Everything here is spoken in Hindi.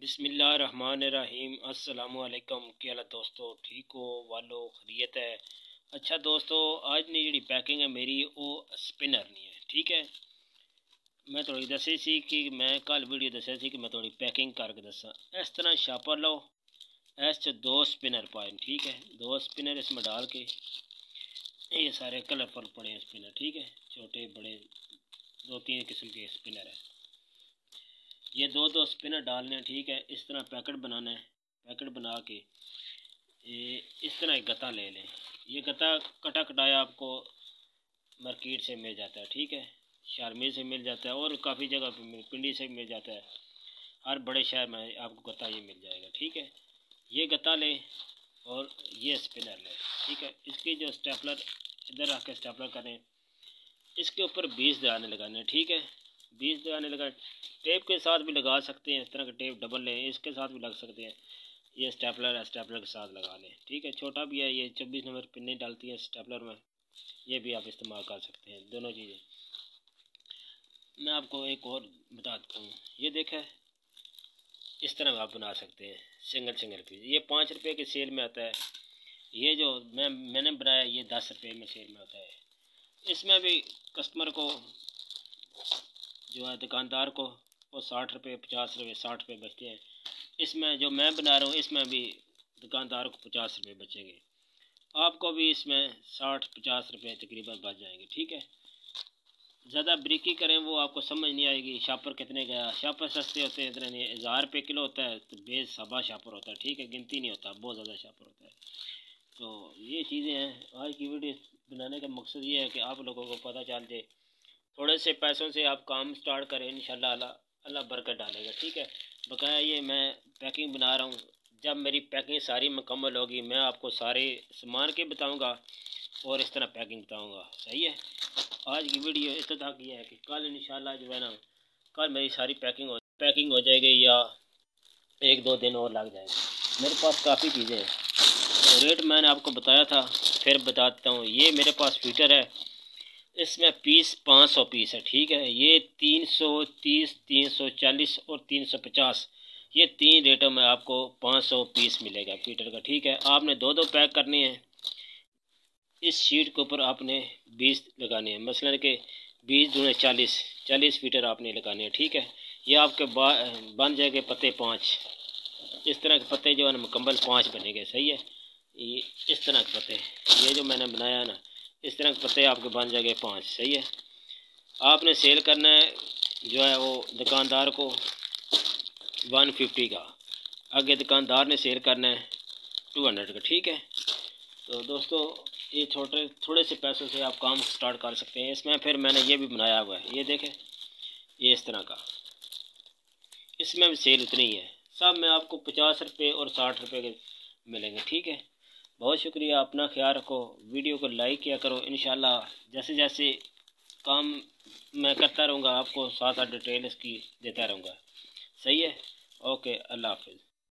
बिस्मिल्लाहिर्रहमानिर्रहीम। अस्सलामुअलैकुम। क्या हाल दोस्तों, ठीक हो वालो, खैरियत है। अच्छा दोस्तों, आज नी जी पैकिंग है मेरी वो स्पिनर नहीं है, ठीक है। मैं थोड़ी दसी सी कि मैं कल वीडियो दसिया सी कि मैं थोड़ी पैकिंग करके दसा। इस तरह छापर लो, इस दो स्पिनर पाए, ठीक है। दो स्पिनर इसमें डाल के, ये सारे कलरफुल पड़े हैं स्पिनर, ठीक है। छोटे बड़े दो तीन किस्म के स्पिनर है। ये दो दो स्पिनर डालने हैं, ठीक है। इस तरह पैकेट बनाना है। पैकेट बना के ये इस तरह एक गत्ता ले लें। ये गत्ता कटा कटाया आपको मार्केट से मिल जाता है, ठीक है। शारमी से मिल जाता है और काफ़ी जगह पे पिंडी से मिल जाता है। हर बड़े शहर में आपको गत्ता ये मिल जाएगा, ठीक है। ये गत्ता लें और ये स्पिनर लें, ठीक है। इसकी जो स्टेपलर इधर रख के स्टेपलर करें, इसके ऊपर 20 दराने लगाने हैं, ठीक है। 20 दराने लगा, टेप के साथ भी लगा सकते हैं। इस तरह का टेप डबल लें, इसके साथ भी लग सकते हैं। ये स्टेपलर है, स्टेपलर के साथ लगा लें, ठीक है। छोटा भी है, ये 24 नंबर पिन्नी डालती है स्टेपलर में, ये भी आप इस्तेमाल कर सकते हैं। दोनों चीज़ें मैं आपको एक और बताता हूँ। ये देखें, इस तरह आप बना सकते हैं सिंगल सिंगल पीस। ये 5 रुपये की सेल में आता है। ये जो मैंने बनाया ये 10 रुपये में सेल में आता है। इसमें भी कस्टमर को जो है, दुकानदार को वो 60 रुपये 50 रुपये 60 रुपये बचते हैं। इसमें जो मैं बना रहा हूँ इसमें भी दुकानदार को 50 रुपये बचेंगे, आपको भी इसमें 60-50 रुपये तकरीबन बच जाएंगे, ठीक है। ज़्यादा ब्रिकी करें वो आपको समझ नहीं आएगी। शापर कितने गया, शापर सस्ते होते हैं, इतने नहीं। 1000 रुपये किलो होता है तो बेस सबा शापर होता है, ठीक है। गिनती नहीं होता, बहुत ज़्यादा शापर होता है। तो ये चीज़ें हैं। आज की वीडियो बनाने का मकसद ये है कि आप लोगों को पता चल जाए। थोड़े से पैसों से आप काम स्टार्ट करें, इंशाल्लाह अल्लाह बरकत डालेगा, ठीक है। बकाया ये मैं पैकिंग बना रहा हूँ। जब मेरी पैकिंग सारी मुकम्मल होगी मैं आपको सारे सामान के बताऊँगा और इस तरह पैकिंग बताऊँगा, सही है। आज की वीडियो इस तक ये है कि कल इंशाल्लाह जो है ना, कल मेरी सारी पैकिंग हो जाएगी या 1-2 दिन और लग जाएंगे। मेरे पास काफ़ी चीज़ें हैं, तो रेट मैंने आपको बताया था, फिर बताता हूँ। ये मेरे पास फीटर है, इसमें पीस 500 पीस है, ठीक है। ये 330, 340 और 350, ये 3 रेटों में आपको 500 पीस मिलेगा फीटर का, ठीक है। आपने दो दो पैक करने हैं। इस शीट के ऊपर आपने 20 लगाने हैं, मसलन के 20 दूने 40 फीटर आपने लगाने हैं, ठीक है। ये आपके बन जाएंगे पत्ते 5। इस तरह के पत्ते जो है ना मुकम्मल 5 बनेंगे, सही है। ये इस तरह के पत्ते, ये जो मैंने बनाया है ना, इस तरह के पत्ते आपके बन जाएंगे 5, सही है। आपने सेल करना है जो है वो दुकानदार को 150 का, आगे दुकानदार ने सेल करना है 200 का, ठीक है। तो दोस्तों ये थोड़े से पैसों से आप काम स्टार्ट कर सकते हैं। इसमें फिर मैंने ये भी बनाया हुआ है, ये देखें, ये इस तरह का। इसमें भी सेल उतनी ही है। सब में आपको 50 रुपये और 60 रुपये के मिलेंगे, ठीक है। बहुत शुक्रिया, अपना ख्याल रखो। वीडियो को लाइक किया करो। इंशाल्लाह जैसे जैसे काम मैं करता रहूँगा आपको साथ साथ डिटेल इसकी देता रहूँगा, सही है। ओके, अल्लाह हाफिज़।